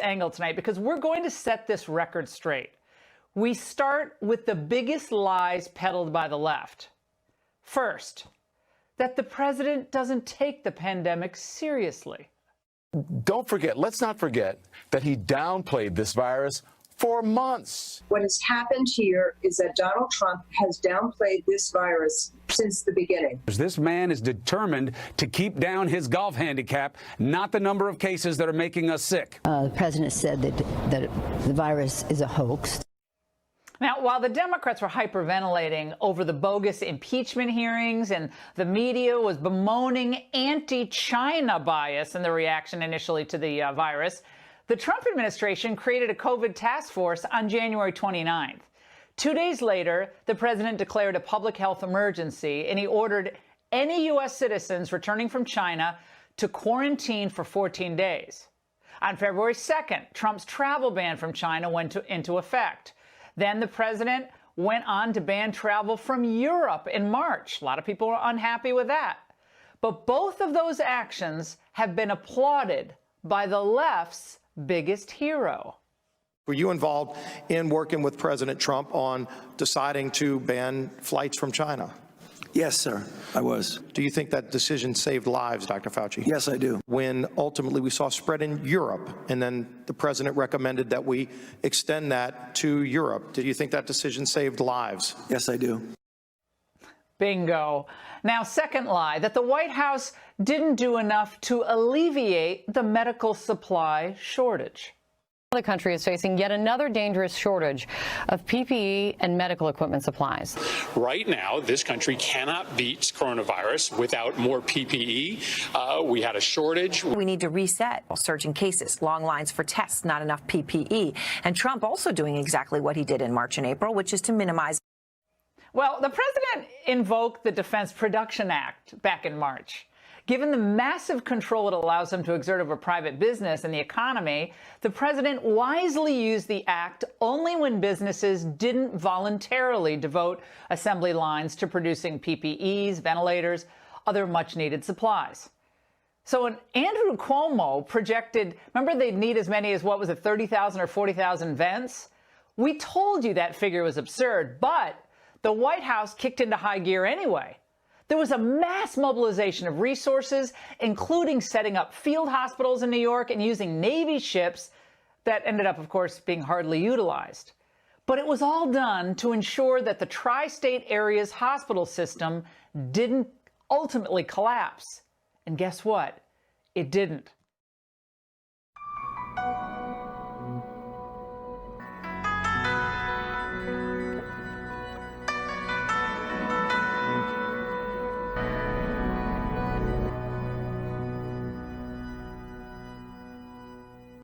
Angle tonight because we're going to set this record straight. We start with the biggest lies peddled by the left. First, that the president doesn't take the pandemic seriously. Don't forget, let's not forget that he downplayed this virus for months. What has happened here is that Donald Trump has downplayed this virus since the beginning. This man is determined to keep down his golf handicap, not the number of cases that are making us sick. The president said that the virus is a hoax. Now, while the Democrats were hyperventilating over the bogus impeachment hearings and the media was bemoaning anti-China bias in the reaction initially to the virus, the Trump administration created a COVID task force on January 29th. 2 days later, the president declared a public health emergency, and he ordered any U.S. citizens returning from China to quarantine for 14 days. On February 2nd, Trump's travel ban from China went into effect. Then the president went on to ban travel from Europe in March. A lot of people were unhappy with that. But both of those actions have been applauded by the left's biggest hero. Were you involved in working with President Trump on deciding to ban flights from China? Yes, sir, I was. Do you think that decision saved lives, Dr. Fauci? Yes, I do. When ultimately we saw spread in Europe, and then the president recommended that we extend that to Europe, did you think that decision saved lives? Yes, I do. Bingo. Now, second lie, that the White House didn't do enough to alleviate the medical supply shortage. The country is facing yet another dangerous shortage of PPE and medical equipment supplies. Right now, this country cannot beat coronavirus without more PPE. We had a shortage. We need to reset. Surging cases, long lines for tests, not enough PPE. And Trump also doing exactly what he did in March and April, which is to minimize. Well, the president invoked the Defense Production Act back in March. Given the massive control it allows him to exert over private business and the economy, the president wisely used the act only when businesses didn't voluntarily devote assembly lines to producing PPEs, ventilators, other much-needed supplies. So when Andrew Cuomo projected, remember they'd need as many as, 30,000 or 40,000 vents? We told you that figure was absurd, but the White House kicked into high gear anyway. There was a mass mobilization of resources, including setting up field hospitals in New York and using Navy ships that ended up, of course, being hardly utilized. But it was all done to ensure that the tri-state area's hospital system didn't ultimately collapse. And guess what? It didn't.